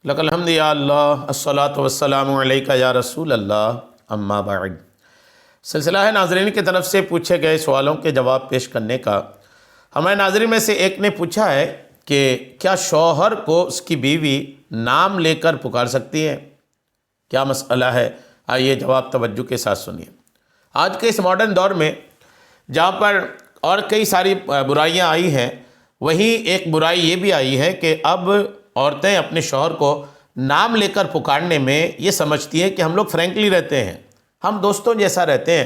لک الحمد یا اللہ الصلاۃ والسلام علیک یا رسول اللہ اما بعد۔ سلسلہ ہے ناظرین کی طرف سے پوچھے گئے سوالوں کے جواب پیش کرنے کا۔ ہمارے ناظرین میں سے ایک نے پوچھا ہے کہ کیا شوہر کو اس کی بیوی نام لے کر پکار سکتی ہے؟ کیا مسئلہ ہے؟ آئیے جواب توجہ کے ساتھ سنیے۔ آج کے اس ماڈرن دور میں جہاں پر اور کئی ساری برائیاں آئی ہیں، وہیں ایک برائی یہ بھی آئی ہے کہ اب عورتیں اپنے شوہر کو نام لے کر پکارنے میں یہ سمجھتی ہیں کہ ہم لوگ فرینکلی رہتے ہیں، ہم دوستوں جیسا رہتے ہیں،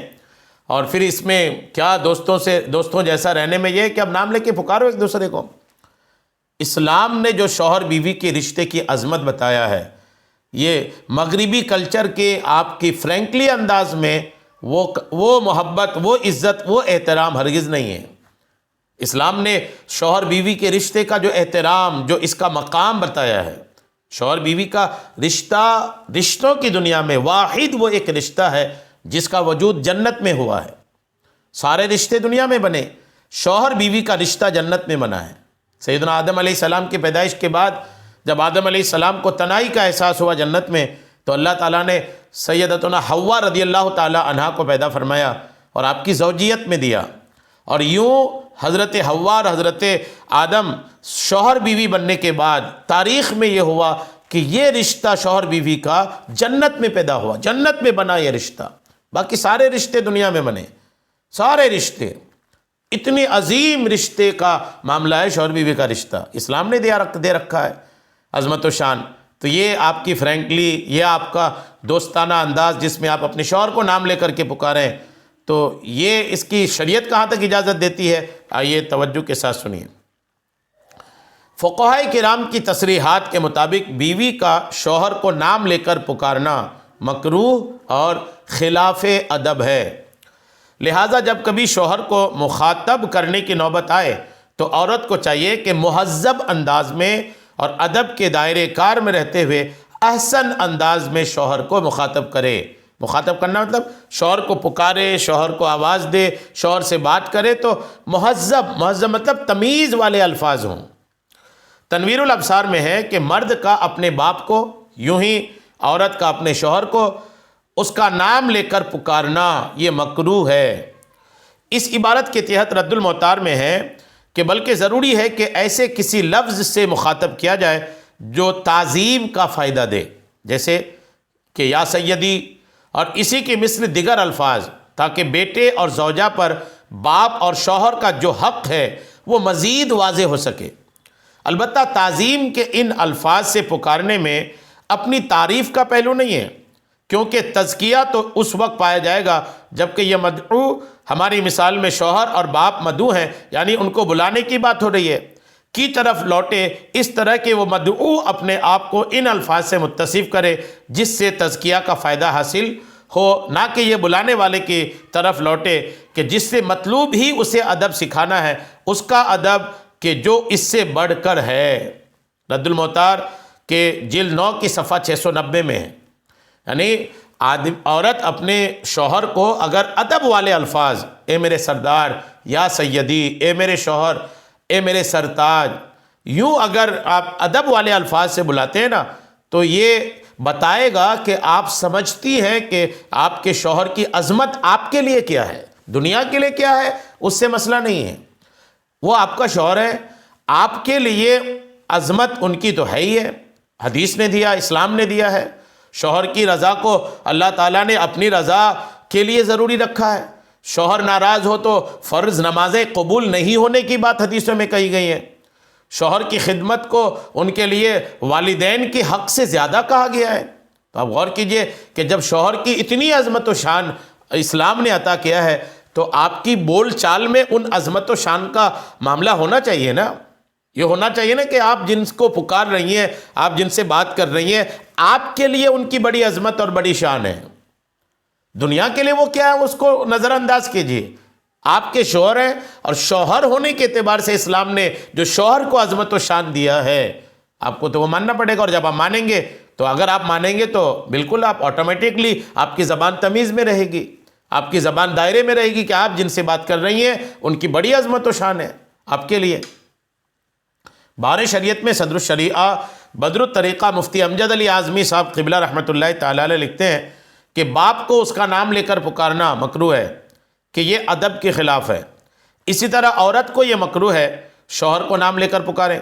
اور پھر اس میں کیا دوستوں جیسا رہنے میں یہ ہے کہ اب نام لے کے پکارو ایک دوسرے کو۔ اسلام نے جو شوہر بیوی کے رشتے کی عظمت بتایا ہے، یہ مغربی کلچر کے آپ کی فرینکلی انداز میں وہ محبت، وہ عزت، وہ احترام ہرگز نہیں ہے۔ اسلام نے شوہر بیوی کے رشتے کا جو احترام، جو اس کا مقام بتایا ہے، شوہر بیوی کا رشتوں کی دنیا میں واحد وہ ایک رشتہ ہے جس کا وجود جنت میں ہوا ہے۔ سارے رشتے دنیا میں بنے، شوہر بیوی کا رشتہ جنت میں بنا ہے۔ سیدنا آدم علیہ السلام کی پیدائش کے بعد جب آدم علیہ السلام کو تنہائی کا احساس ہوا جنت میں، تو اللہ تعالیٰ نے سیدتنا حوا رضی اللہ تعالیٰ عنہا کو پیدا فرمایا اور آپ کی زوجیت میں دیا، اور یوں حضرت حوا اور حضرت آدم شوہر بیوی بننے کے بعد تاریخ میں یہ ہوا کہ یہ رشتہ شوہر بیوی کا جنت میں پیدا ہوا، جنت میں بنا یہ رشتہ۔ باقی سارے رشتے دنیا میں بنے، سارے رشتے، اتنی عظیم رشتے کا معاملہ ہے شوہر بیوی کا رشتہ، اسلام نے دے رکھا ہے عظمت و شان۔ تو یہ آپ کی فرینکلی، یہ آپ کا دوستانہ انداز جس میں آپ اپنے شوہر کو نام لے کر کے پکاریں، تو یہ اس کی شریعت کہاں تک اجازت دیتی ہے؟ آئیے توجہ کے ساتھ سنیے۔ فقہائے کرام کی تصریحات کے مطابق بیوی کا شوہر کو نام لے کر پکارنا مکروہ اور خلاف ادب ہے، لہٰذا جب کبھی شوہر کو مخاطب کرنے کی نوبت آئے تو عورت کو چاہیے کہ مہذب انداز میں اور ادب کے دائرے کار میں رہتے ہوئے احسن انداز میں شوہر کو مخاطب کرے۔ مخاطب کرنا مطلب شوہر کو پکارے، شوہر کو آواز دے، شوہر سے بات کرے تو مہذب مطلب تمیز والے الفاظ ہوں۔ تنویر الابصار میں ہے کہ مرد کا اپنے باپ کو، یوں ہی عورت کا اپنے شوہر کو اس کا نام لے کر پکارنا یہ مکروہ ہے۔ اس عبارت کے تحت رد المحتار میں ہے کہ بلکہ ضروری ہے کہ ایسے کسی لفظ سے مخاطب کیا جائے جو تعظیم کا فائدہ دے، جیسے کہ یا سیدی اور اسی کے مثل دیگر الفاظ، تاکہ بیٹے اور زوجہ پر باپ اور شوہر کا جو حق ہے وہ مزید واضح ہو سکے۔ البتہ تعظیم کے ان الفاظ سے پکارنے میں اپنی تعریف کا پہلو نہیں ہے، کیونکہ تزکیہ تو اس وقت پایا جائے گا جبکہ یہ مدعو، ہماری مثال میں شوہر اور باپ مدعو ہیں، یعنی ان کو بلانے کی بات ہو رہی ہے، کی طرف لوٹے، اس طرح کہ وہ مدعو اپنے آپ کو ان الفاظ سے متصف کرے جس سے تزکیہ کا فائدہ حاصل ہو، نہ کہ یہ بلانے والے کی طرف لوٹے کہ جس سے مطلوب ہی اسے ادب سکھانا ہے، اس کا ادب کہ جو اس سے بڑھ کر ہے۔ رد المحتار کے جلد 9 کی صفحہ 690 میں ہے، یعنی عورت اپنے شوہر کو اگر ادب والے الفاظ، اے میرے سردار، یا سیدی، اے میرے شوہر، اے میرے سرتاج، یوں اگر آپ ادب والے الفاظ سے بلاتے ہیں نا، تو یہ بتائے گا کہ آپ سمجھتی ہیں کہ آپ کے شوہر کی عظمت آپ کے لیے کیا ہے، دنیا کے لیے کیا ہے، اس سے مسئلہ نہیں ہے۔ وہ آپ کا شوہر ہے، آپ کے لیے عظمت ان کی تو ہے ہی ہے، حدیث نے دیا، اسلام نے دیا ہے۔ شوہر کی رضا کو اللہ تعالیٰ نے اپنی رضا کے لیے ضروری رکھا ہے۔ شوہر ناراض ہو تو فرض نمازیں قبول نہیں ہونے کی بات حدیثوں میں کہی گئی ہے۔ شوہر کی خدمت کو ان کے لیے والدین کے حق سے زیادہ کہا گیا ہے۔ تو آپ غور کیجئے کہ جب شوہر کی اتنی عظمت و شان اسلام نے عطا کیا ہے تو آپ کی بول چال میں ان عظمت و شان کا معاملہ ہونا چاہیے نا۔ یہ ہونا چاہیے نا کہ آپ جن کو پکار رہی ہیں، آپ جن سے بات کر رہی ہیں، آپ کے لیے ان کی بڑی عظمت اور بڑی شان ہے۔ دنیا کے لیے وہ کیا ہے اس کو نظر انداز کیجیے۔ آپ کے شوہر ہیں، اور شوہر ہونے کے اعتبار سے اسلام نے جو شوہر کو عظمت و شان دیا ہے، آپ کو تو وہ ماننا پڑے گا، اور جب آپ مانیں گے تو اگر آپ مانیں گے تو بالکل آپ آٹومیٹکلی آپ کی زبان تمیز میں رہے گی، آپ کی زبان دائرے میں رہے گی کہ آپ جن سے بات کر رہی ہیں ان کی بڑی عظمت و شان ہے آپ کے لیے۔ بار شریعت میں صدر الشریعہ بدر الطریقہ مفتی امجد علی اعظمی صاحب قبلہ رحمۃ اللہ تعالی علیہ لکھتے ہیں کہ باپ کو اس کا نام لے کر پکارنا مکروہ ہے کہ یہ ادب کے خلاف ہے۔ اسی طرح عورت کو یہ مکروہ ہے شوہر کو نام لے کر پکاریں۔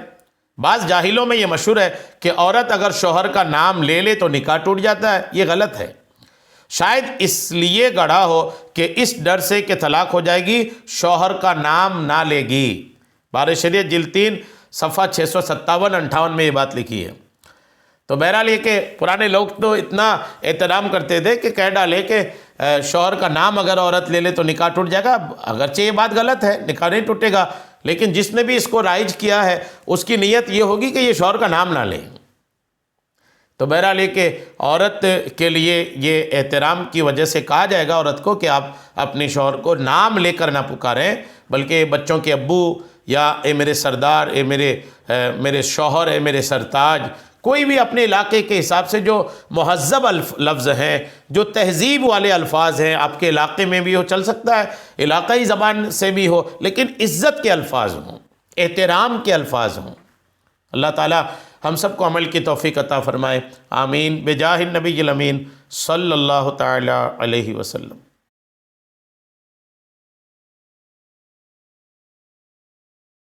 بعض جاہلوں میں یہ مشہور ہے کہ عورت اگر شوہر کا نام لے لے تو نکاح ٹوٹ جاتا ہے، یہ غلط ہے۔ شاید اس لیے گڑھا ہو کہ اس ڈر سے کہ طلاق ہو جائے گی شوہر کا نام نہ لے گی۔ بار شریعت جلد 3 صفحہ 657-58 میں یہ بات لکھی ہے۔ تو بہرحال یہ کہ پرانے لوگ تو اتنا احترام کرتے تھے کہ کہہ ڈالے کہ شوہر کا نام اگر عورت لے لے تو نکاح ٹوٹ جائے گا۔ اگرچہ یہ بات غلط ہے، نکاح نہیں ٹوٹے گا، لیکن جس نے بھی اس کو رائج کیا ہے اس کی نیت یہ ہوگی کہ یہ شوہر کا نام نہ لے۔ تو بہرحال یہ کہ عورت کے لیے یہ احترام کی وجہ سے کہا جائے گا عورت کو کہ آپ اپنے شوہر کو نام لے کر نہ پکاریں، بلکہ بچوں کے ابو یا اے میرے سردار، اے میرے شوہر، اے میرے سرتاج، کوئی بھی اپنے علاقے کے حساب سے جو مہذب لفظ ہیں، جو تہذیب والے الفاظ ہیں، آپ کے علاقے میں بھی ہو، چل سکتا ہے علاقائی زبان سے بھی ہو، لیکن عزت کے الفاظ ہوں، احترام کے الفاظ ہوں۔ اللہ تعالی ہم سب کو عمل کی توفیق عطا فرمائے، آمین، بجاہ النبی الامین صلی اللہ تعالی علیہ وسلم۔